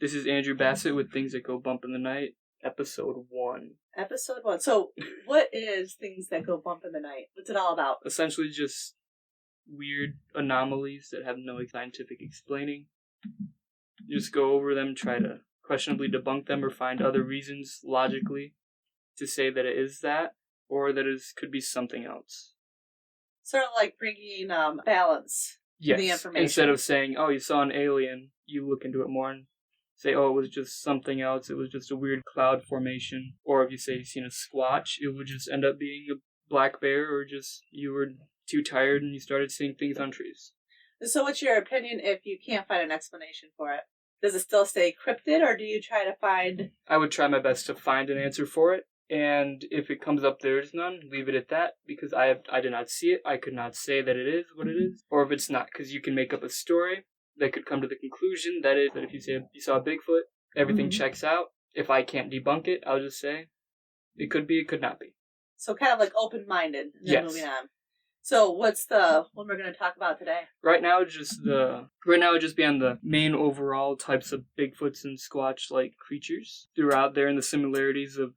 This is Andrew Bassett with Things That Go Bump in the Night, Episode 1. Episode 1. So, what is Things That Go Bump in the Night? What's it all about? Essentially just weird anomalies that have no scientific explaining. You just go over them, try to questionably debunk them, or find other reasons logically to say that it is that, or that it could be something else. Sort of like bringing balance to the information. Instead of saying, oh, you saw an alien, you look into it more and say, oh, it was just something else, it was just a weird cloud formation. Or if you say you've seen a squatch, it would just end up being a black bear, or just you were too tired and you started seeing things on trees. So what's your opinion if you can't find an explanation for it? Does it still stay cryptid, or do you try to find... I would try my best to find an answer for it, and if it comes up there's none, leave it at that, because I did not see it. I could not say that it is what it is, or if it's not, because you can make up a story that could come to the conclusion that is that if you say you saw a Bigfoot, everything checks out. If I can't debunk it, I'll just say it could be, it could not be. So kind of like open-minded, and then yes. Moving on. So what's the one we're going to talk about today? Right now, it'd just be on the main overall types of Bigfoots and Squatch-like creatures throughout there, and the similarities of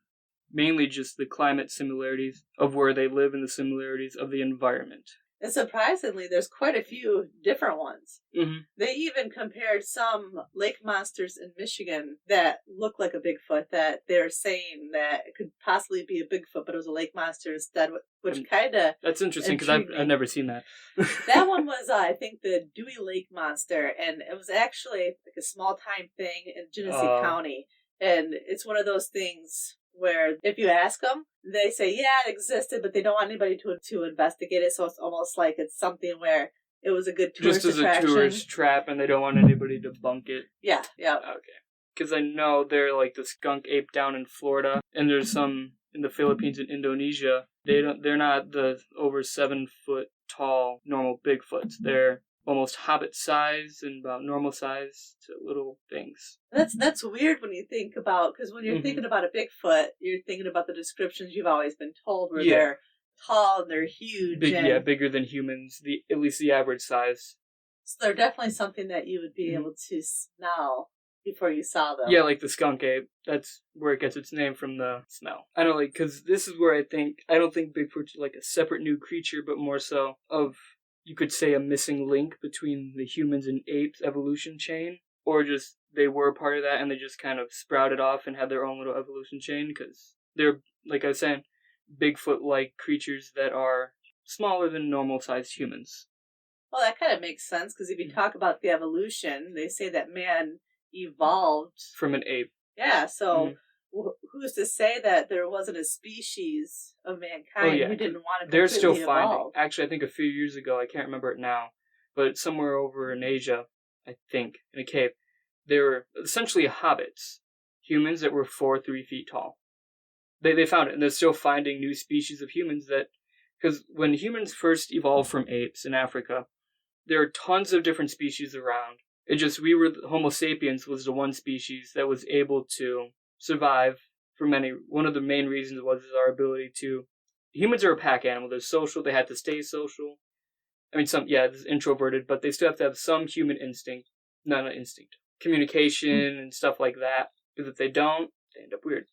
mainly just the climate similarities of where they live and the similarities of the environment. And surprisingly, there's quite a few different ones. Mm-hmm. They even compared some lake monsters in Michigan that look like a Bigfoot, that they're saying that it could possibly be a Bigfoot, but it was a lake monster instead, which kind of... That's interesting, because I've never seen that. That one was, I think, the Dewey Lake Monster, and it was actually like a small-time thing in Genesee County. And it's one of those things where if you ask them, they say, yeah, it existed, but they don't want anybody to investigate it, so it's almost like it's something where it was a good tourist attraction. Just as a tourist trap, and they don't want anybody to bunk it. Yeah. Okay. Because I know they're like the skunk ape down in Florida, and there's some in the Philippines and Indonesia. They're not the over 7 foot tall normal Bigfoots. They're almost hobbit size and about normal size to little things. That's weird when you think about, because when you're thinking about a Bigfoot, you're thinking about the descriptions you've always been told, where they're tall and they're huge. Bigger than humans, at least the average size. So they're definitely something that you would be able to smell before you saw them. Yeah, like the skunk ape. That's where it gets its name, from the smell. I know, because this is where I don't think Bigfoot's like a separate new creature, but more so of, you could say, a missing link between the humans and apes evolution chain, or just they were part of that and they just kind of sprouted off and had their own little evolution chain, because they're, like I was saying, Bigfoot-like creatures that are smaller than normal-sized humans. Well, that kind of makes sense, because if you talk about the evolution, they say that man evolved from an ape. Yeah, so who's to say that there wasn't a species of mankind who didn't want to completely They're still evolve? finding. Actually, I think a few years ago, I can't remember it now, but somewhere over in Asia, I think, in a cave, they were essentially hobbits, humans that were 3 feet tall. They found it, and they're still finding new species of humans that, because when humans first evolved from apes in Africa, there are tons of different species around. Homo sapiens was the one species that was able to survive for many. One of the main reasons was our ability to... Humans are a pack animal. They're social. They had to stay social. I mean, this is introverted, but they still have to have some human instinct. Not instinct. Communication and stuff like that. Because if they don't, they end up weird.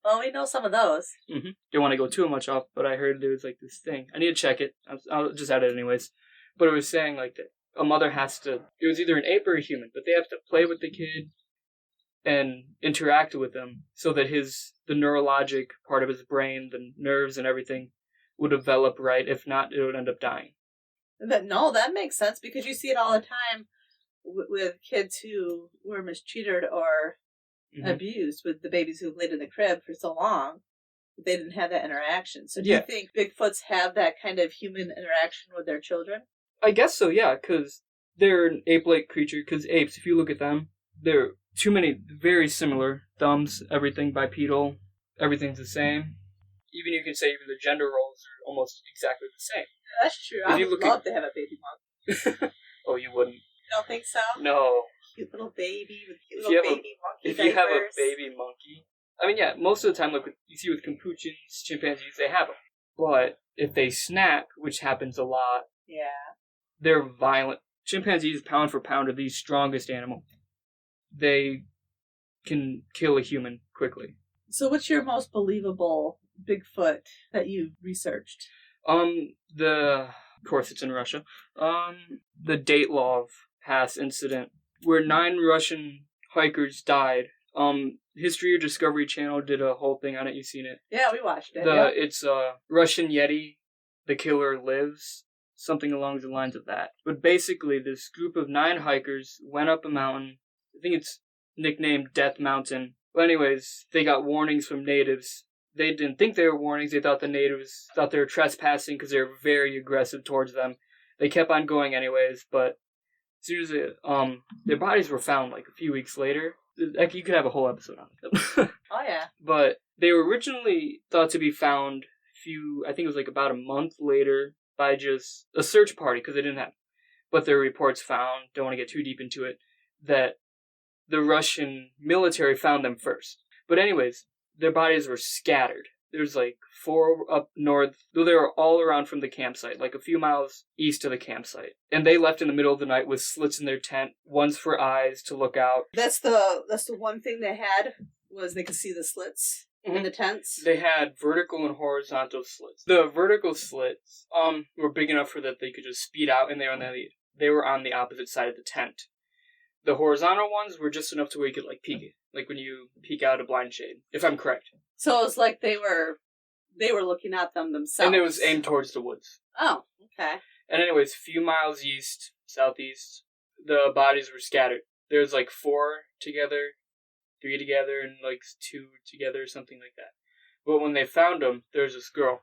Well, we know some of those. Don't want to go too much off, but I heard there was like this thing. I need to check it. I'll just add it anyways. But it was saying like that a mother has to... It was either an ape or a human, but they have to play with the kid and interact with him so that the neurologic part of his brain, the nerves and everything, would develop right. If not, it would end up dying. That makes sense, because you see it all the time with kids who were mistreated or abused, with the babies who've laid in the crib for so long. They didn't have that interaction. So do you think Bigfoots have that kind of human interaction with their children? I guess so, yeah, because they're an ape-like creature. Because apes, if you look at them, they're too many, very similar. Thumbs, everything bipedal, everything's the same. You can say even the gender roles are almost exactly the same. That's true. I would love to have a baby monkey. Oh, you wouldn't? You don't think so? No. Cute little baby with cute little baby monkey If you have a baby monkey... I mean, most of the time, like you see with capuchins, chimpanzees, they have them. But if they snack, which happens a lot, they're violent. Chimpanzees, pound for pound, are the strongest animal. they can kill a human quickly. So what's your most believable Bigfoot that you've researched? Of course it's in Russia. The Dyatlov Pass incident, where 9 Russian hikers died. History or Discovery Channel did a whole thing on it. You've seen it. Yeah, we watched it. It's Russian Yeti, the killer lives, something along the lines of that. But basically, this group of 9 hikers went up a mountain. I think it's nicknamed Death Mountain. But anyways, they got warnings from natives. They didn't think they were warnings. They thought the natives thought they were trespassing because they were very aggressive towards them. They kept on going anyways, but as soon as their bodies were found like a few weeks later, like, you could have a whole episode on them. Oh, yeah. But they were originally thought to be found I think it was like about a month later by just a search party because they didn't have. But their reports found, don't want to get too deep into it, that the Russian military found them first. But anyways, their bodies were scattered. There's like 4 up north. They were all around from the campsite, like a few miles east of the campsite. And they left in the middle of the night with slits in their tent, ones for eyes to look out. That's the one thing they had, was they could see the slits in the tents. They had vertical and horizontal slits. The vertical slits were big enough for that they could just speed out, and they were on the opposite side of the tent. The horizontal ones were just enough to where you could like peek it, like when you peek out a blind shade, if I'm correct. So it was like they were looking at them themselves. And it was aimed towards the woods. Oh, okay. And anyways, a few miles southeast, the bodies were scattered. There was like 4 together, 3 together, and like 2 together, something like that. But when they found them, there was this girl.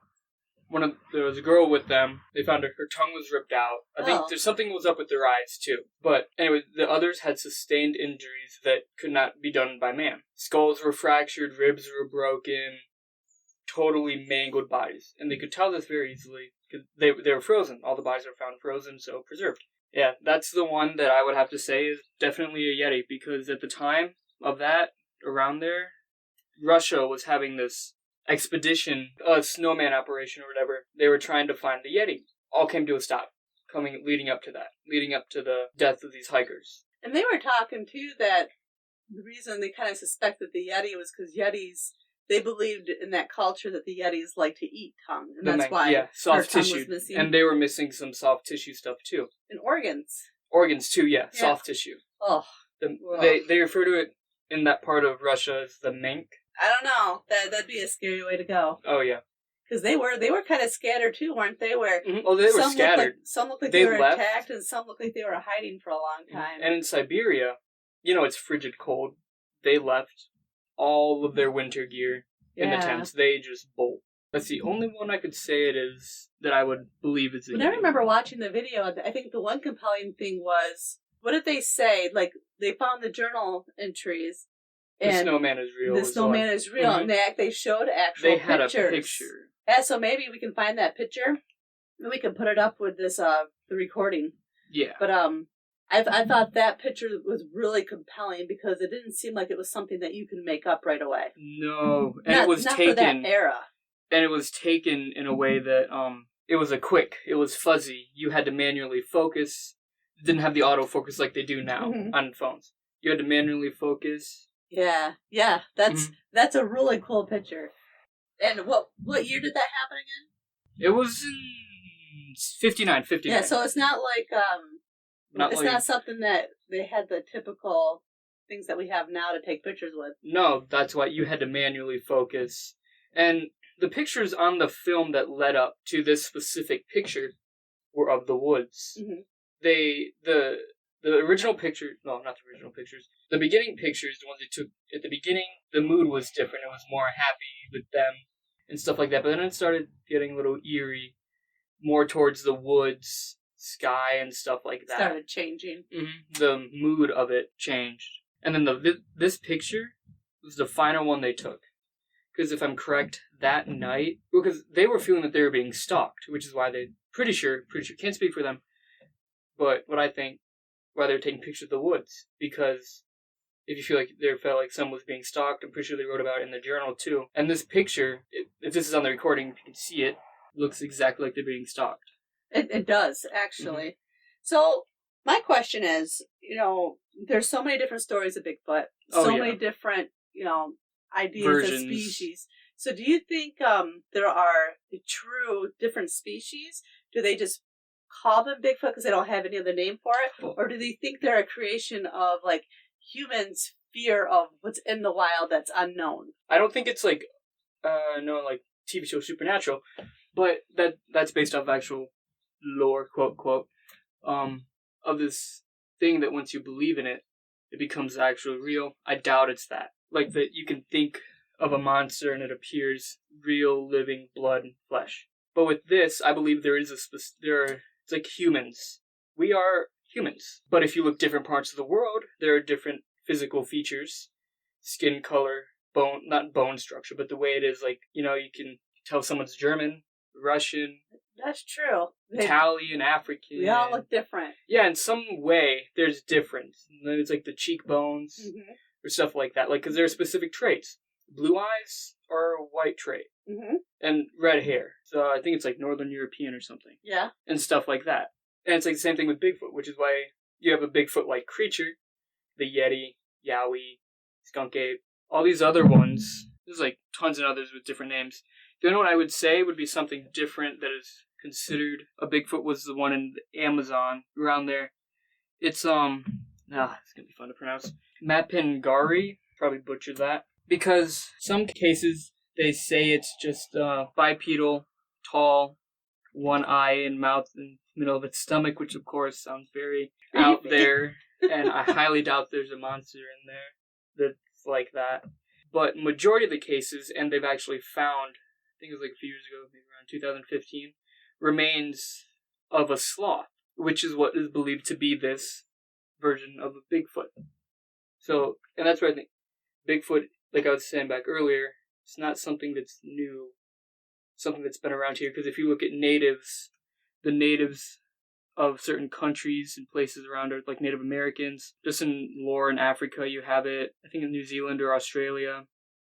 There was a girl with them. They found her tongue was ripped out. I think there's something was up with their eyes too. But anyway, the others had sustained injuries that could not be done by man. Skulls were fractured, ribs were broken, totally mangled bodies. And they could tell this very easily because they were frozen. All the bodies were found frozen, so preserved. Yeah, that's the one that I would have to say is definitely a Yeti, because at the time of that, around there, Russia was having this expedition, a snowman operation or whatever. They were trying to find the Yeti. All came to a stop, leading up to the death of these hikers. And they were talking too that the reason they kind of suspected the Yeti was because Yetis, they believed in that culture that the Yetis like to eat tongue, and that's why soft her tongue tissue was missing. And they were missing some soft tissue stuff too. And organs. Organs too, yeah. Soft tissue. Oh. They refer to it in that part of Russia as the mink. I don't know. That'd be a scary way to go. Oh yeah. Because they were kind of scattered too, weren't they? Where Oh, they were scattered. Some looked like they were attacked, and some looked like they were hiding for a long time. And in Siberia, it's frigid cold. They left all of their winter gear in the tents. They just bolt. That's the only one I could say it is that I would believe is. When I remember watching the video, I think the one compelling thing was, what did they say? Like, they found the journal entries. The snowman is real. The snowman is real, and they showed actual pictures. They had a picture. Yeah, so maybe we can find that picture, and we can put it up with this the recording. Yeah. But I thought that picture was really compelling because it didn't seem like it was something that you can make up right away. No, and it was taken for that era. And it was taken in a way that it was fuzzy. You had to manually focus. It didn't have the autofocus like they do now on phones. You had to manually focus. Yeah, that's a really cool picture. And what year did that happen again? It was in 59. Yeah, so it's not like not something that they had the typical things that we have now to take pictures with. No, that's why you had to manually focus. And the pictures on the film that led up to this specific picture were of the woods. The original picture, no, not the original pictures. The beginning pictures, the ones they took at the beginning, the mood was different. It was more happy with them and stuff like that. But then it started getting a little eerie, more towards the woods, sky, and stuff like that. Started changing. The mood of it changed. And then this picture was the final one they took. Because if I'm correct, that night, because they were feeling that they were being stalked, which is why pretty sure, can't speak for them, but what I think, why they're taking pictures of the woods, because if you feel like they felt like someone was being stalked, I'm pretty sure they wrote about it in the journal too. And this picture, if this is on the recording, if you can see it, looks exactly like they're being stalked. It does, actually. So my question is, there's so many different stories of Bigfoot, many different, ideas Versions. of species. So do you think there are true different species? Do they just call them Bigfoot because they don't have any other name for it? Or do they think they're a creation of, like, humans' fear of what's in the wild that's unknown? I don't think it's like, TV show Supernatural, but that's based off actual lore, quote, quote, of this thing that once you believe in it, it becomes actually real. I doubt it's that. Like, that you can think of a monster and it appears real, living blood and flesh. But with this, I believe there is it's like humans. We are humans. But if you look different parts of the world, there are different physical features, skin color, not bone structure, but the way it is, like, you can tell someone's German, Russian. That's true. Italian, African. We all look different. Yeah, in some way, there's difference. And then it's like the cheekbones or stuff like that. Like, because there are specific traits. Blue eyes are a white trait. And red hair. So I think it's like Northern European or something. Yeah. And stuff like that. And it's like the same thing with Bigfoot, which is why you have a Bigfoot-like creature. The Yeti, Yowie, Skunk Ape, all these other ones. There's like tons of others with different names. The only one I would say would be something different that is considered a Bigfoot was the one in the Amazon, around there. It's, it's gonna be fun to pronounce. Mapingari, probably butchered that. Because some cases, they say it's just bipedal, tall, one eye and mouth in the middle of its stomach, which of course sounds very out there. And I highly doubt there's a monster in there that's like that. But majority of the cases, and they've actually found, I think it was like a few years ago, maybe around 2015, remains of a sloth, which is what is believed to be this version of a Bigfoot. So, and that's where I think Bigfoot, like I was saying back earlier, it's not something that's new, something that's been around here. Because if you look at the natives of certain countries and places around Earth, like Native Americans, just in lore in Africa, you have it, I think in New Zealand or Australia,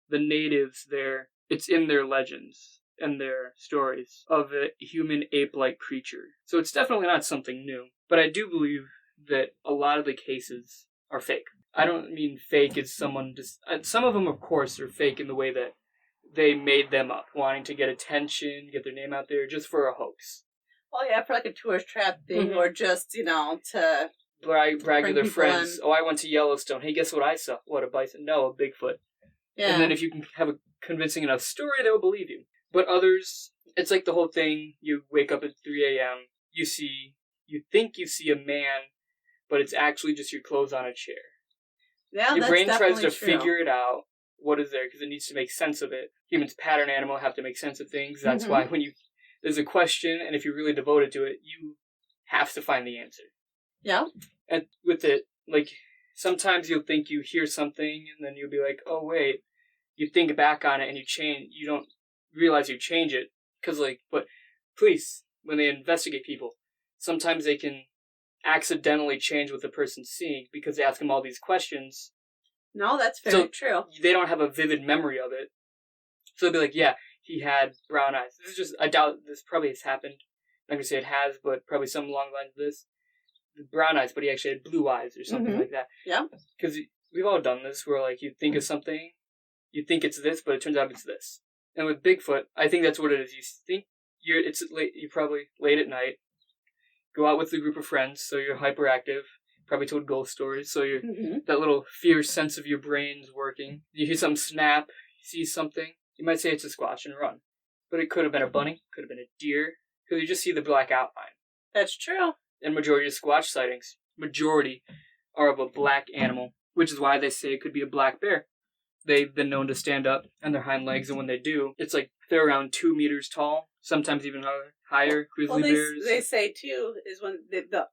the natives there, it's in their legends and their stories of a human ape-like creature. So it's definitely not something new. But I do believe that a lot of the cases are fake. I don't mean fake as someone just... some of them, of course, are fake in the way that they made them up, wanting to get attention, get their name out there, just for a hoax. Oh, yeah, for like a tourist trap thing, or just, to... Brag to their friends. In. Oh, I went to Yellowstone. Hey, guess what I saw? What, a bison? No, a Bigfoot. Yeah. And then if you can have a convincing enough story, they will believe you. But others, it's like the whole thing, you wake up at 3 a.m., you think you see a man, but it's actually just your clothes on a chair. Yeah, your brain tries to true. figure it out, what is there, because it needs to make sense of it. Humans, pattern animal, have to make sense of things. That's why when there's a question, and if you're really devoted to it, you have to find the answer. Yeah. And with it, like, sometimes you'll think you hear something, and then you'll be like, oh, wait. You think back on it, and you don't realize you change it. Because, but police, when they investigate people, sometimes they can accidentally change what the person's seeing because they ask them all these questions. No, that's very true. They don't have a vivid memory of it. So they'll be like, yeah, he had brown eyes. This is just, I doubt this probably has happened. I'm not going to say it has, but probably something along the lines of this. Brown eyes, but he actually had blue eyes or something like that. Yeah. Because we've all done this where, you think of something, you think it's this, but it turns out it's this. And with Bigfoot, I think that's what it is. You think you're probably late at night, go out with a group of friends, so you're hyperactive, probably told ghost stories, so you're that little fierce sense of your brain's working. You hear something snap, you see something, you might say it's a squatch and run. But it could have been a bunny, could have been a deer, because you just see the black outline. That's true. And majority of squatch sightings, are of a black animal, which is why they say it could be a black bear. They've been known to stand up on their hind legs, and when they do, it's like they're around 2 meters tall, sometimes even higher. Grizzly bears. They say too is when the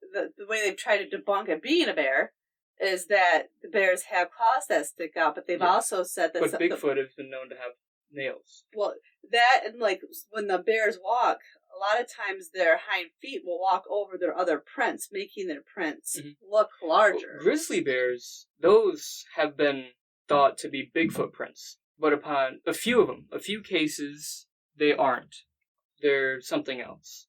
way they've tried to debunk it being a bear is that the bears have claws that stick out, but they've also said that. But Bigfoot has been known to have nails. Well, that and when the bears walk, a lot of times their hind feet will walk over their other prints, making their prints look larger. Well, grizzly bears, those have been thought to be Bigfoot prints, but upon a few cases, they aren't. They're something else.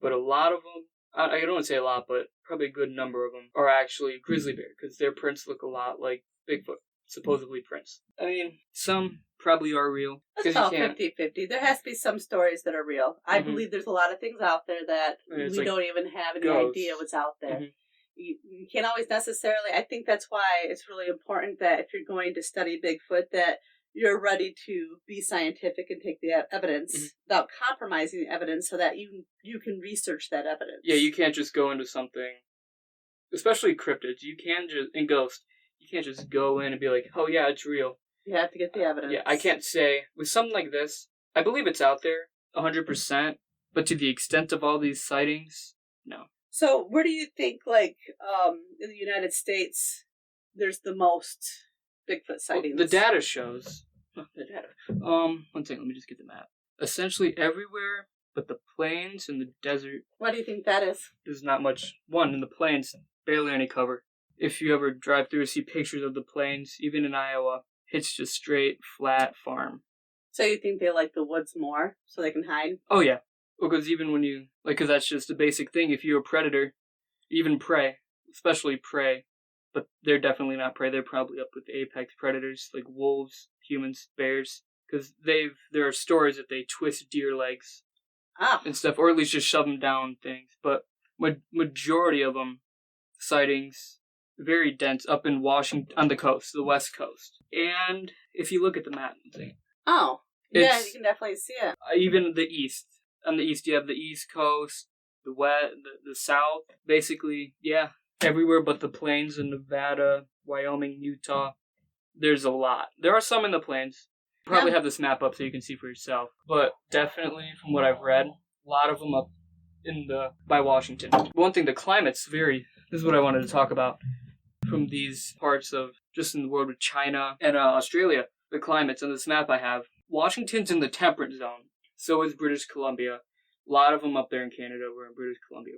But a lot of them, I don't want to say a lot, but probably a good number of them are actually grizzly bear because their prints look a lot like Bigfoot, supposedly prints. I mean, some probably are real. It's about 50-50. There has to be some stories that are real. I believe there's a lot of things out there that we like don't even have any idea what's out there. You can't always necessarily, I think that's why it's really important that if you're going to study Bigfoot, that you're ready to be scientific and take the evidence without compromising the evidence so that you can research that evidence. Yeah, you can't just go into something, especially cryptids. You can't just, and ghosts, you can't just go in and be like, oh yeah, it's real. You have to get the evidence. Yeah, I can't say, with something like this, I believe it's out there, 100%, but to the extent of all these sightings, no. So where do you think, like, in the United States, there's the most Bigfoot sightings? Well, the data shows. One second, let me just get the map. Essentially everywhere but the plains and the desert. Why do you think that is? There's not much. One, in the plains, barely any cover. If you ever drive through and see pictures of the plains, even in Iowa, it's just straight, flat farm. So you think they like the woods more so they can hide? Oh, yeah. Because even when you, because that's just a basic thing. If you're a predator, even prey, especially prey, but they're definitely not prey. They're probably up with the apex predators like wolves, humans, bears. Because there are stories that they twist deer legs and stuff, or at least just shove them down things. But majority of them, sightings, very dense up in Washington, on the coast, the west coast. And if you look at the map, you can definitely see it. Even the east. On the east, you have the east coast, the west, the south. Basically, yeah, everywhere but the plains in Nevada, Wyoming, Utah. There's a lot. There are some in the plains. Probably have this map up so you can see for yourself. But definitely, from what I've read, a lot of them up by Washington. One thing, the climate's this is what I wanted to talk about. From these parts of, just in the world with China and Australia, the climates on this map I have. Washington's in the temperate zone. So is British Columbia. A lot of them up there in Canada were in British Columbia.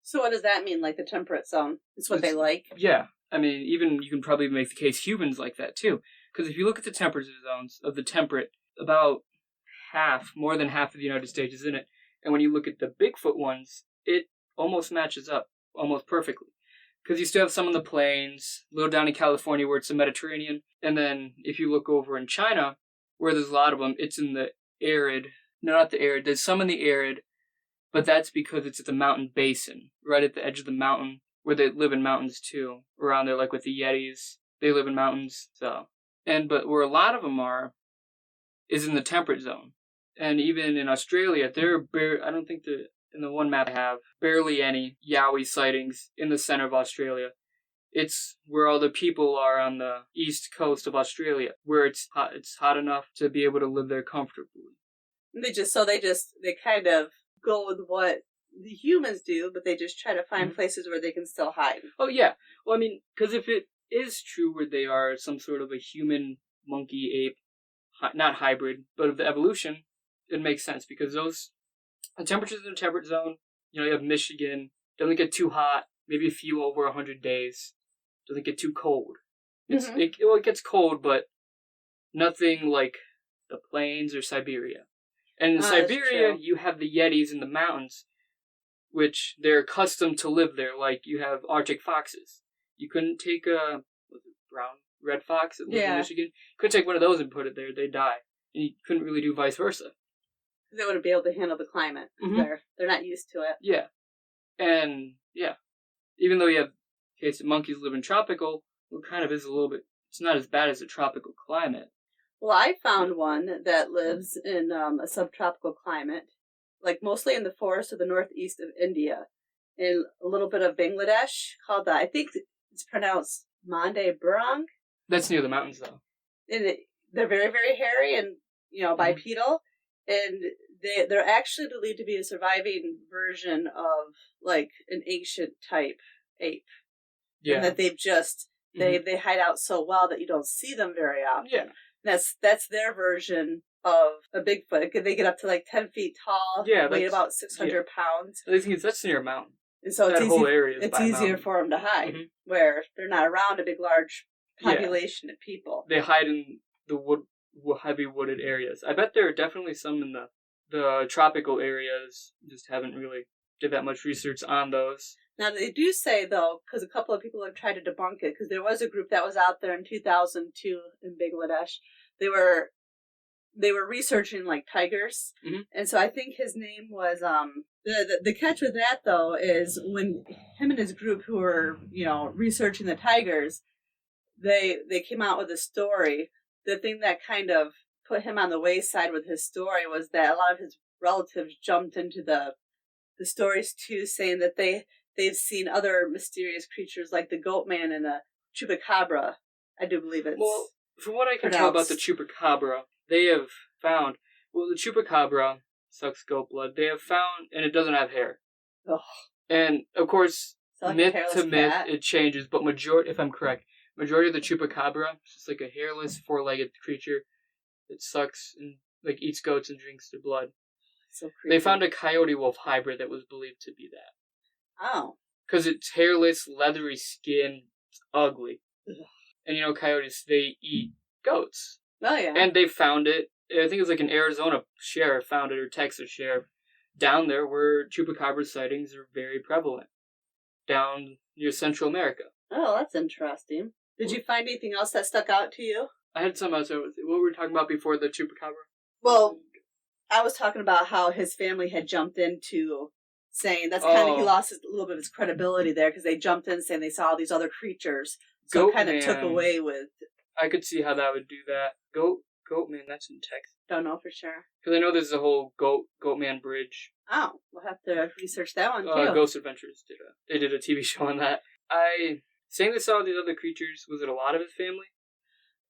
So what does that mean, like the temperate zone? It's what they like? Yeah. I mean, even you can probably make the case humans like that too. Because if you look at the temperate zones of the temperate, about more than half of the United States is in it. And when you look at the Bigfoot ones, it almost matches up, almost perfectly. Because you still have some in the plains, a little down in California where it's the Mediterranean. And then if you look over in China, where there's a lot of them, it's in the arid. No, not the arid. There's some in the arid, but that's because it's at the mountain basin, right at the edge of the mountain, where they live in mountains too. Around there, like with the Yetis, they live in mountains. But where a lot of them are, is in the temperate zone. And even in Australia, I don't think in the one map I have, barely any Yowie sightings in the center of Australia. It's where all the people are on the east coast of Australia, where it's hot enough to be able to live there comfortably. They kind of go with what the humans do, but they just try to find places where they can still hide. Oh, yeah. Well, I mean, because if it is true where they are some sort of a human, monkey, ape, not hybrid, but of the evolution, it makes sense because the temperatures in the temperate zone, you have Michigan, doesn't get too hot, maybe a few over 100 days, doesn't get too cold. It gets cold, but nothing like the plains or Siberia. And in Siberia, you have the Yetis in the mountains, which they're accustomed to live there, like you have Arctic foxes. You couldn't take a red fox that lives in Michigan. You couldn't take one of those and put it there, they'd die. And you couldn't really do vice versa. They wouldn't be able to handle the climate. They're not used to it. Yeah. And, yeah. Even though you have case that monkeys live in tropical, it kind of is a little bit, it's not as bad as a tropical climate. Well, I found one that lives in a subtropical climate, like mostly in the forest of the northeast of India, in a little bit of Bangladesh, called I think it's pronounced Mande Burang. That's near the mountains, though. And they're very, very hairy and, bipedal, and they're actually believed to be a surviving version of, like, an ancient type ape. Yeah. And that they've just, they hide out so well that you don't see them very often. Yeah. That's their version of a Bigfoot. They get up to like 10 feet tall, weigh about 600 pounds. The thing is, that's near a mountain. And so it's easier for them to hide, where they're not around a big, large population of people. They hide in the heavy wooded areas. I bet there are definitely some in the tropical areas, just haven't really did that much research on those. Now, they do say, though, because a couple of people have tried to debunk it, because there was a group that was out there in 2002 in Bangladesh. They were researching, like, tigers. Mm-hmm. And so I think his name was, the catch with that, though, is when him and his group who were, researching the tigers, they came out with a story. The thing that kind of put him on the wayside with his story was that a lot of his relatives jumped into the stories, too, saying that they've seen other mysterious creatures like the goat man and the chupacabra. I do believe it's Well, from what I can tell about the chupacabra, they have found, the chupacabra sucks goat blood. They have found, and it doesn't have hair. Ugh. And, of course, like myth to myth, cat. it changes, but if I'm correct, majority of the chupacabra is just like a hairless, four-legged creature that sucks and, like, eats goats and drinks their blood. So creepy. They found a coyote wolf hybrid that was believed to be that. Oh. Because it's hairless, leathery skin, it's ugly. Ugh. And coyotes, they eat goats. Oh, yeah. And they found it, I think it was like an Arizona sheriff found it, or Texas sheriff, down there where chupacabra sightings are very prevalent. Down near Central America. Oh, that's interesting. Did you find anything else that stuck out to you? I had some else. What were we talking about before the chupacabra? Well, I was talking about how his family had jumped into saying that's kind of, he lost a little bit of his credibility there because they jumped in saying they saw all these other creatures. So it kind of took away with... I could see how that would do that. Goat man, that's in Texas. Don't know for sure. Because I know there's a whole goat man bridge. Oh, we'll have to research that one too. Ghost Adventures did a TV show on that. Saying they saw these other creatures, was it a lot of his family?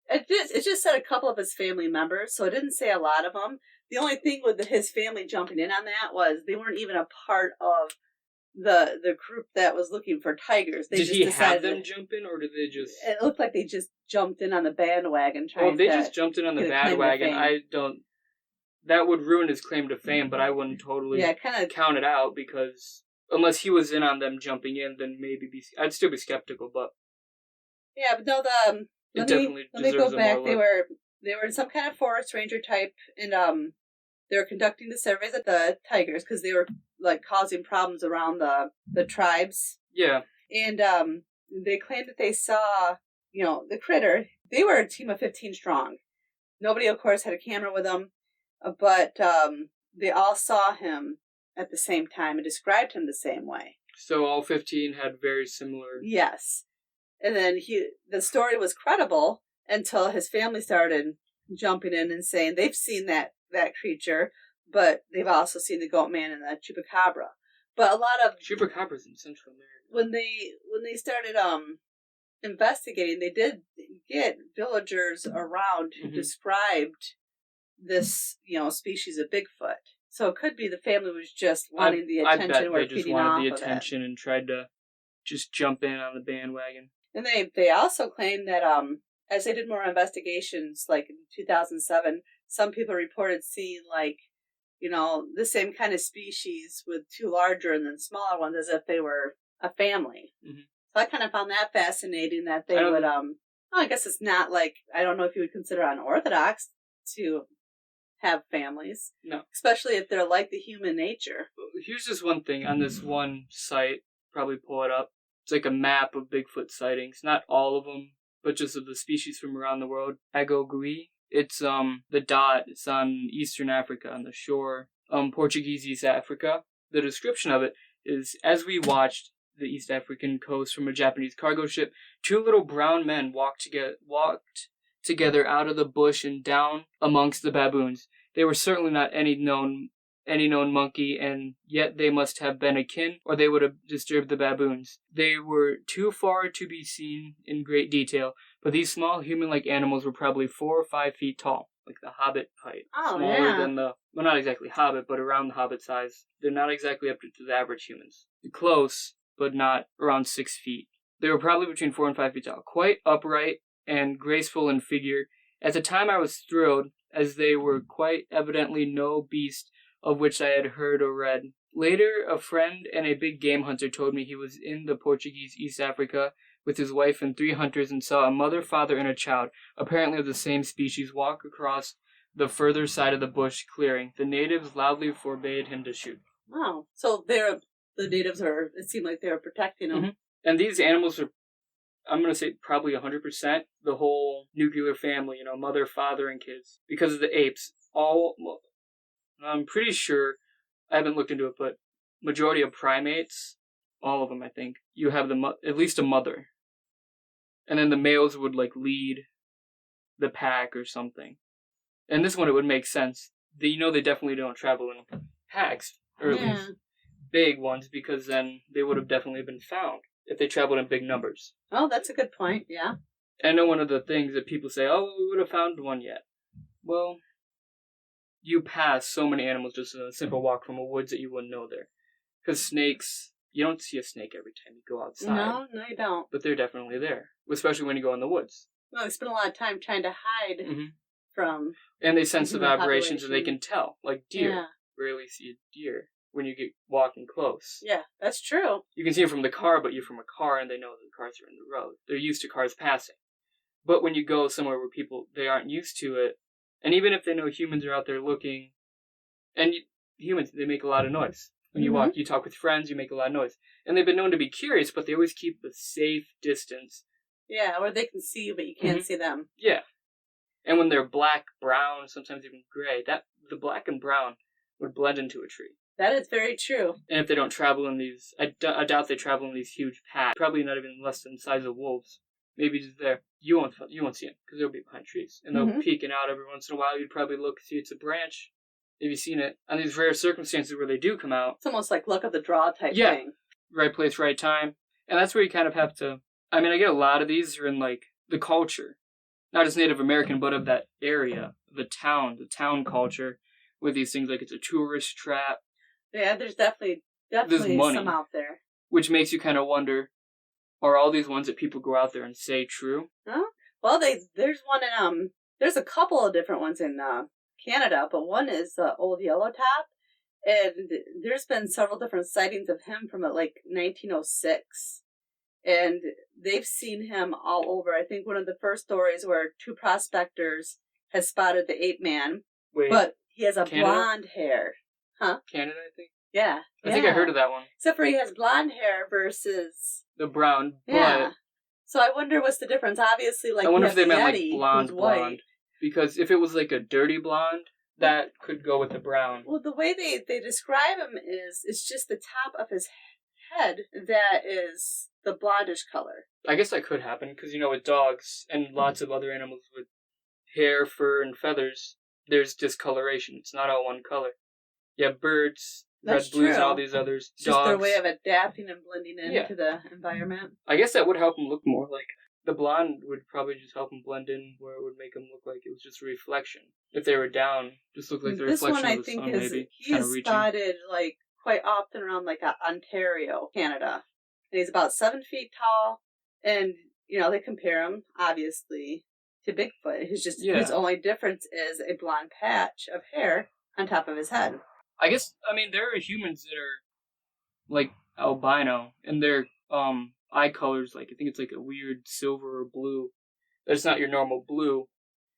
It just said a couple of his family members, so it didn't say a lot of them. The only thing with his family jumping in on that was they weren't even a part of the group that was looking for tigers. Did he have them jump in, or did they just... It looked like they just jumped in on the bandwagon they just jumped in on the bandwagon. That would ruin his claim to fame, but I wouldn't totally count it out, because unless he was in on them jumping in, then maybe I'd still be skeptical, but... Yeah, but no, let me go back. They were in some kind of forest ranger type, and they were conducting the surveys at the tigers because they were like causing problems around the tribes. Yeah. And they claimed that they saw, the critter. They were a team of 15 strong. Nobody, of course, had a camera with them, but they all saw him at the same time and described him the same way. So all 15 had very similar... Yes. And then the story was credible until his family started jumping in and saying they've seen that creature, but they've also seen the goat man and the chupacabra. But a lot of chupacabras in Central America. When they started investigating, they did get villagers around who described this species of Bigfoot. So it could be the family was just wanting the attention. I bet or they just feeding wanted off the of attention it. And tried to just jump in on the bandwagon. And they also claimed that as they did more investigations, like in 2007, some people reported seeing the same kind of species with two larger and then smaller ones as if they were a family. Mm-hmm. So I kind of found that fascinating that they would, I guess it's not like, I don't know if you would consider unorthodox to have families. No. Especially if they're like the human nature. Here's just one thing on this one site, probably pull it up. It's like a map of Bigfoot sightings. Not all of them, but just of the species from around the world. Agogui. It's the dot. It's on Eastern Africa, on the shore. Portuguese East Africa. The description of it is, as we watched the East African coast from a Japanese cargo ship, two little brown men walked together out of the bush and down amongst the baboons. They were certainly not any known monkey, and yet they must have been akin, or they would have disturbed the baboons. They were too far to be seen in great detail, but these small human-like animals were probably 4 or 5 feet tall, like the hobbit height. Oh, Smaller than well, not exactly hobbit, but around the hobbit size. They're not exactly up to the average humans. Close, but not around 6 feet. They were probably between 4 and 5 feet tall, quite upright and graceful in figure. At the time I was thrilled, as they were quite evidently no beast of which I had heard or read. Later, a friend and a big game hunter told me he was in the Portuguese East Africa with his wife and 3 hunters and saw a mother, father, and a child, apparently of the same species, walk across the further side of the bush clearing. The natives loudly forbade him to shoot. Oh, so they're the natives it seemed like they were protecting them. Mm-hmm. And these animals are, I'm going to say probably 100%, the whole nuclear family, mother, father, and kids. Because of the apes, I'm pretty sure, I haven't looked into it, but majority of primates, all of them, I think, you have at least a mother. And then the males would, lead the pack or something. And this one, it would make sense. They definitely don't travel in packs, or at least big ones, because then they would have definitely been found if they traveled in big numbers. Oh, that's a good point, yeah. I know one of the things that people say, we would have found one yet. Well, you pass so many animals just in a simple walk from a woods that you wouldn't know there. Because snakes, you don't see a snake every time you go outside. No, you don't. But they're definitely there, especially when you go in the woods. Well, they spend a lot of time trying to hide from... And they sense the vibrations and they can tell. Like deer. Rarely see a deer when you get walking close. Yeah, that's true. You can see them from the car, but you're from a car and they know that the cars are in the road. They're used to cars passing. But when you go somewhere where they aren't used to it, and even if they know humans are out there looking, and humans, they make a lot of noise. When you walk, you talk with friends, you make a lot of noise. And they've been known to be curious, but they always keep a safe distance. Yeah, or they can see you, but you can't see them. Yeah. And when they're black, brown, sometimes even gray, the black and brown would blend into a tree. That is very true. And if they don't travel in these, I doubt they travel in these huge packs. Probably not even less than the size of wolves. Maybe just there. You won't see them because they'll be behind trees. And they'll peeking out every once in a while. You'd probably look, see it's a branch. Have you seen it? On these rare circumstances where they do come out. It's almost like luck of the draw type thing. Right place, right time. And that's where you kind of have to... I mean, I get a lot of these are in, the culture. Not just Native American, but of that area. The town culture. With these things like it's a tourist trap. Yeah, there's definitely some out there. Which makes you kind of wonder, are all these ones that people go out there and say true? Huh? Well, there's one in, there's a couple of different ones in Canada, but one is Old Yellowtop, and there's been several different sightings of him from 1906, and they've seen him all over. I think one of the first stories where two prospectors had spotted the ape man, but he has a blonde hair. Huh? Canada, I think? Yeah. I think I heard of that one. Except for he has blonde hair versus... the brown, but... Yeah. So I wonder what's the difference. Obviously, I wonder if they meant Yeti, blonde. Because if it was a dirty blonde, that could go with the brown. Well, the way they describe him is, it's just the top of his head that is the blondish color. I guess that could happen, because, with dogs and lots of other animals with hair, fur, and feathers, there's discoloration. It's not all one color. You have birds, red, blues, and all these others. It's dogs. Just their way of adapting and blending into the environment. I guess that would help them look more like... The blonde would probably just help them blend in, where it would make them look like it was just a reflection. If they were down, just look like the reflection of the sun, maybe. This one, I think, he is spotted, quite often around, Ontario, Canada. And he's about 7 feet tall, and, they compare him, obviously, to Bigfoot. His only difference is a blonde patch of hair on top of his head. I guess, there are humans that are, albino, and their, eye colors, I think it's a weird silver or blue. That's not your normal blue.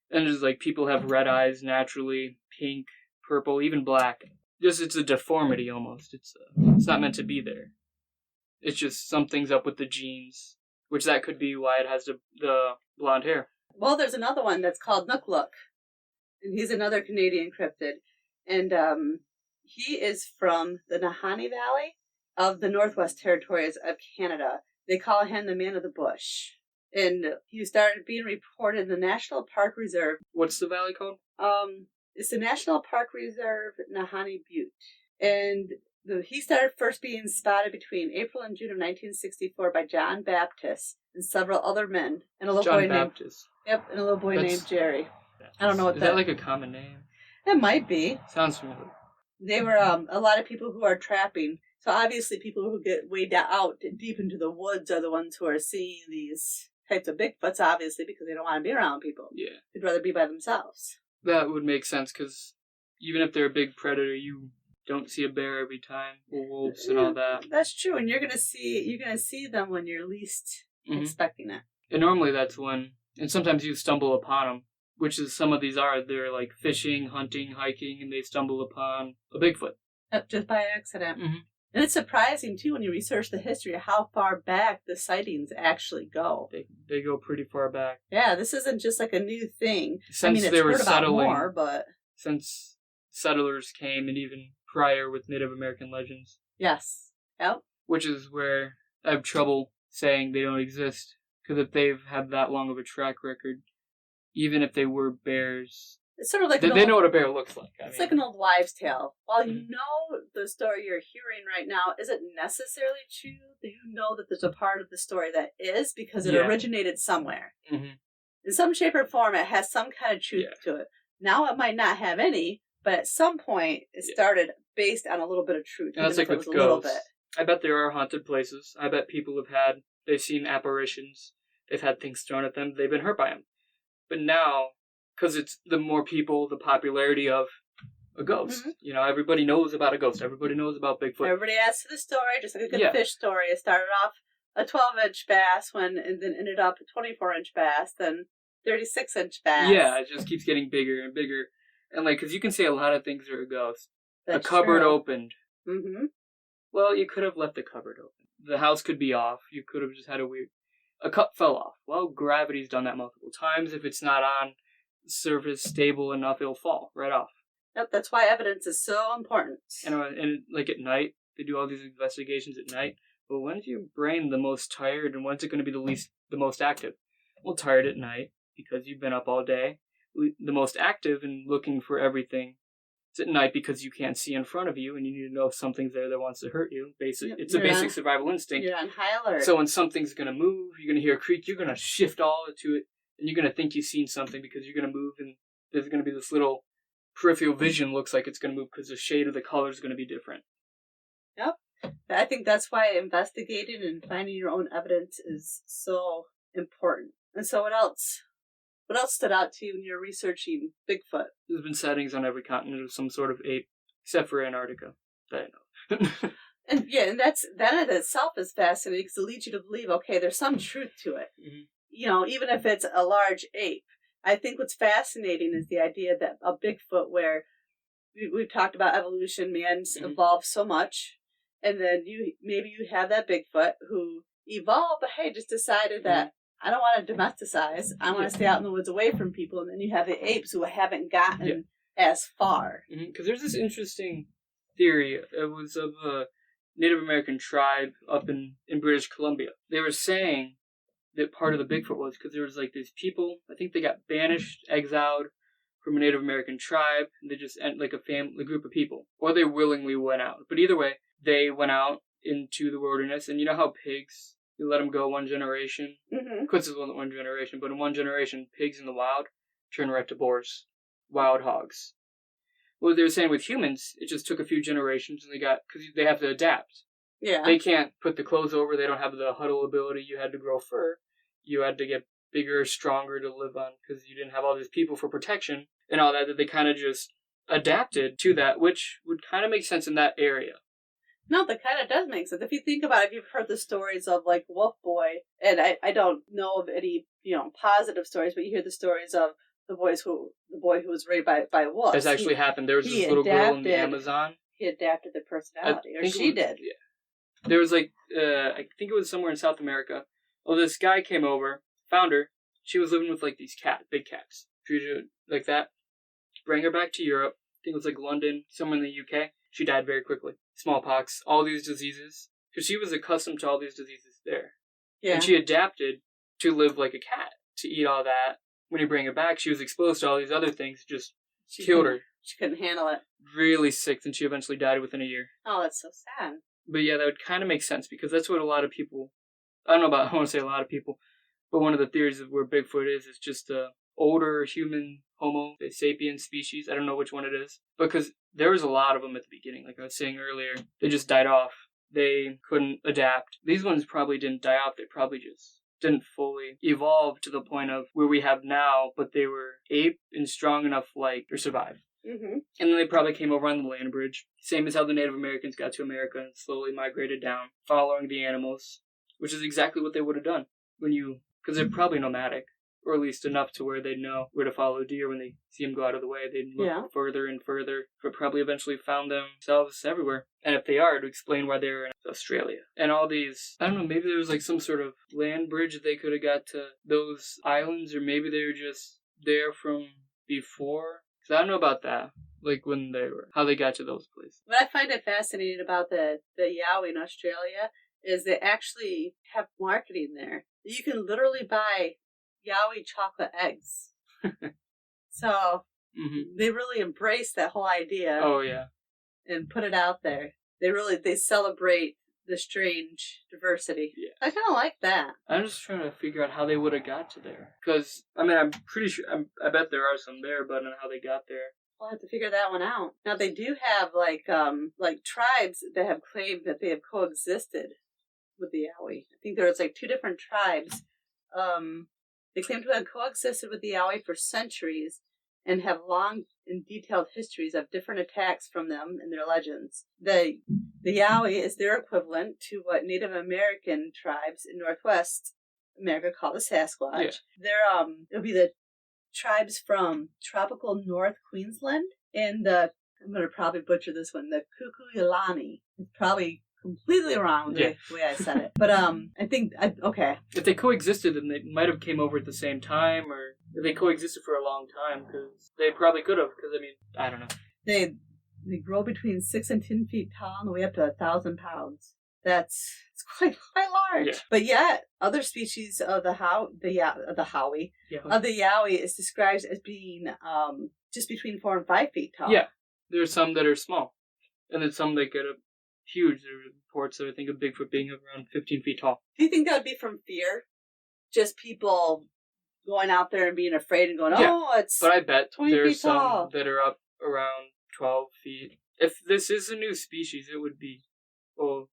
And there's, people have red eyes naturally, pink, purple, even black. It's a deformity, almost. It's not meant to be there. It's just something's up with the genes, which that could be why it has the blonde hair. Well, there's another one that's called Nukluk, and he's another Canadian cryptid, and he is from the Nahanni Valley of the Northwest Territories of Canada. They call him the man of the bush, and he started being reported in the National Park Reserve. What's the valley called? It's the National Park Reserve Nahanni Butte, and he started first being spotted between April and June of 1964 by John Baptist and several other men, and a little boy Baptist. Yep, and a little boy named Jerry. I don't know what is that a common name? It might be. Sounds familiar. They were a lot of people who are trapping. So obviously people who get way out deep into the woods are the ones who are seeing these types of Bigfoots, obviously, because they don't want to be around people. Yeah. They'd rather be by themselves. That would make sense, because even if they're a big predator, you don't see a bear every time, or wolves and all that. That's true, and you're gonna see them when you're least expecting it. And normally that's when, and sometimes you stumble upon them, which is some of these are. They're fishing, hunting, hiking, and they stumble upon a Bigfoot. Just by accident. Mm-hmm. And it's surprising, too, when you research the history of how far back the sightings actually go. They go pretty far back. Yeah, this isn't just like a new thing. Since it's they were heard about settling, more, but... Since settlers came, and even prior with Native American legends. Yes. Yep. Which is where I have trouble saying they don't exist. Because if they've had that long of a track record, even if they were bears... It's sort of like they know what a bear looks like. It's like an old wives' tale. While you know the story you're hearing right now isn't necessarily true, you know that there's a part of the story that is, because it originated somewhere. Mm-hmm. In some shape or form, it has some kind of truth to it. Now it might not have any, but at some point it started based on a little bit of truth. And that's like with ghosts. I bet there are haunted places. I bet people they've seen apparitions. They've had things thrown at them. They've been hurt by them. But now... because it's the more people, the popularity of a ghost. Mm-hmm. You know, everybody knows about a ghost. Everybody knows about Bigfoot. Everybody adds to the story, just like a good fish story. It started off a 12-inch bass and then ended up a 24-inch bass, then 36-inch bass. Yeah, it just keeps getting bigger and bigger. And, like, because you can say a lot of things are a ghost. That's a cupboard true. opened. Mm-hmm. Well, you could have left the cupboard open. The house could be off. You could have just had a cup fell off. Well, gravity's done that multiple times. If it's not on surface stable enough, it'll fall right off. Yep, that's why evidence is so important. And like at night, they do all these investigations at night. But when's your brain the most tired, and when's it going to be the most active? Well, tired at night because you've been up all day. The most active and looking for everything is at night because you can't see in front of you, and you need to know if something's there that wants to hurt you. It's a basic survival instinct. You're on high alert. So when something's going to move, you're going to hear a creak, you're going to shift all to it. And you're going to think you've seen something because you're going to move, and there's going to be this little peripheral vision looks like it's going to move because the shade of the color is going to be different. Yep. I think that's why investigating and finding your own evidence is so important. And so what else? What else stood out to you when you're researching Bigfoot? There's been sightings on every continent of some sort of ape, except for Antarctica, that I know. And that in itself is fascinating because it leads you to believe, okay, there's some truth to it. Mm-hmm. You know, even if it's a large ape. I think what's fascinating is the idea that a Bigfoot, where we've talked about evolution, man's evolved so much, and then you have that Bigfoot who evolved, but hey, just decided that I don't want to domesticize. I want to stay out in the woods away from people, and then you have the apes who haven't gotten as far. Because there's this interesting theory. It was of a Native American tribe up in British Columbia. They were saying that part of the Bigfoot was because there was like these people, I think they got banished, exiled from a Native American tribe, and they just like a group of people, or they willingly went out. But either way, they went out into the wilderness, and you know how pigs, you let them go one generation? Of course it's one generation, but in one generation, pigs in the wild turn right to boars, wild hogs. What they were saying with humans, it just took a few generations, and because they have to adapt. Yeah. They can't put the clothes over. They don't have the huddle ability. You had to grow fur. You had to get bigger, stronger to live on because you didn't have all these people for protection and all that they kind of just adapted to that, which would kind of make sense in that area. No, that kind of does make sense. If you think about it, if you've heard the stories of like Wolf Boy, and I don't know of any, positive stories, but you hear the stories of the boy who was raised by wolves. That's actually happened. There was this little girl in the Amazon. He adapted the personality, or she did. Yeah. There was I think it was somewhere in South America. Well, this guy came over, found her. She was living with like these big cats. Treated her like that. Bring her back to Europe. I think it was like London, somewhere in the UK. She died very quickly. Smallpox, all these diseases. Because she was accustomed to all these diseases there. Yeah. And she adapted to live like a cat, to eat all that. When you bring her back, she was exposed to all these other things. Just killed her. She couldn't handle it. Really sick, and she eventually died within a year. Oh, that's so sad. But yeah, that would kind of make sense, because that's what a lot of people... I want to say a lot of people, but one of the theories of where Bigfoot is just a older human Homo sapiens species. I don't know which one it is, because there was a lot of them at the beginning. Like I was saying earlier, they just died off. They couldn't adapt. These ones probably didn't die off. They probably just didn't fully evolve to the point of where we have now, but they were ape and strong enough to survive. Mm-hmm. And then they probably came over on the land bridge. Same as how the Native Americans got to America and slowly migrated down, following the animals, which is exactly what they would have done because they're probably nomadic. or at least enough to where they'd know where to follow deer when they see them go out of the way. They'd look further and further, but probably eventually found themselves everywhere. And if they are, to explain why they're in Australia. And all these, I don't know, maybe there was like some sort of land bridge that they could have got to those islands, or maybe they were just there from before. Because I don't know about that. Like when they were, how they got to those places. What I find it fascinating about the Yowie in Australia is they actually have marketing there. You can literally buy Yowie chocolate eggs. So they really embrace that whole idea. Oh yeah. And put it out there. They celebrate the strange diversity. Yeah. I kind of like that. I'm just trying to figure out how they would have got to there. Because, I mean, I'm pretty sure, I bet there are some there, but I don't know how they got there. We'll have to figure that one out. Now, they do have, like tribes that have claimed that they have coexisted with the Yowie. I think there's, like, 2 different tribes. They claim to have coexisted with the Yowie for centuries and have long and detailed histories of different attacks from them and their legends. The Yowie is their equivalent to what Native American tribes in Northwest America call the Sasquatch. Yeah. They're it'll be the tribes from tropical North Queensland and I'm going to probably butcher this one, the Kukuyalani. It's probably completely wrong with the way I said it. But I think, okay. If they coexisted, then they might have came over at the same time, or if they coexisted for a long time, because they probably could have, because, I mean, I don't know. They grow between 6 and 10 feet tall and weigh up to 1,000 pounds. It's quite large. Yeah. But yet, other species of the Yowie is described as being just between 4 and 5 feet tall. Yeah, there's some that are small, and then some that get up huge. There are reports that I think of Bigfoot being around 15 feet tall. Do you think that would be from fear? Just people going out there and being afraid and going, it's 20 feet tall. But I bet there's some that are up around 12 feet. If this is a new species, it would be, well,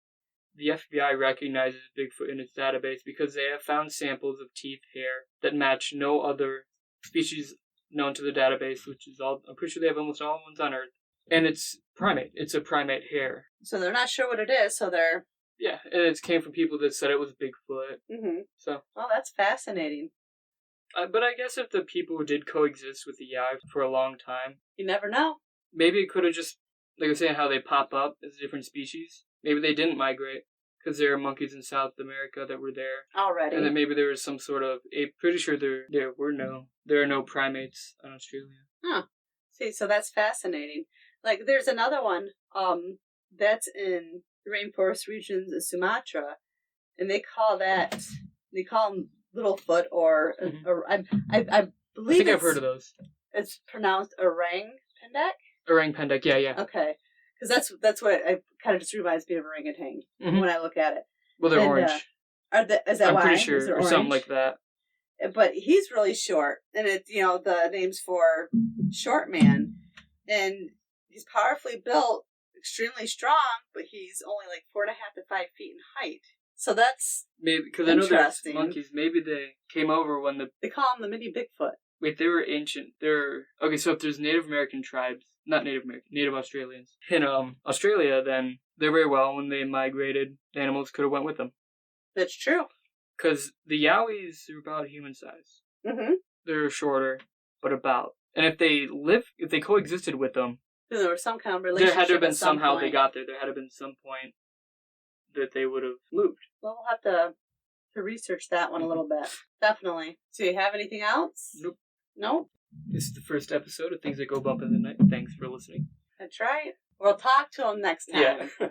the FBI recognizes Bigfoot in its database because they have found samples of teeth, hair that match no other species known to the database, which is all, I'm pretty sure they have almost all ones on Earth. And it's primate. It's a primate hair. So they're not sure what it is, so they're... Yeah, and it came from people that said it was Bigfoot. Mm-hmm. So. Well, that's fascinating. But I guess if the people did coexist with the Yowie for a long time... You never know. Maybe it could have just, like I was saying, how they pop up as different species. Maybe they didn't migrate, because there are monkeys in South America that were there. Already. And then maybe there was some sort of... Pretty sure there are no primates in Australia. Huh. See, so that's fascinating. Like, there's another one that's in the rainforest regions of Sumatra, and they call them Littlefoot, or I believe I think I've heard of those. It's pronounced orang pendek. Orang pendek, yeah. Okay, because that's what it kind of just reminds me of orangutan when I look at it. Well, they're orange. Is that I'm why? Pretty sure, or something like that. But he's really short, and it's the name's for short man, and he's powerfully built, extremely strong, but he's only like 4.5 to 5 feet in height. So that's maybe because I know there's monkeys. Maybe they came over when they call them the mini Bigfoot. Wait, they were ancient. Okay. So if there's Native American tribes, not Native American, Native Australians in Australia, then they're very well when they migrated, the animals could have went with them. That's true. Because the Yowies are about human size. Mm-hmm. They're shorter, but about. And if they coexisted with them, there was some kind of relationship. There had to have been somehow they got there. There had to have been some point that they would have moved. Well, we'll have to research that one a little bit. Definitely. So you have anything else? Nope. Nope. This is the first episode of Things That Go Bump in the Night. Thanks for listening. That's right. We'll talk to them next time. Yeah.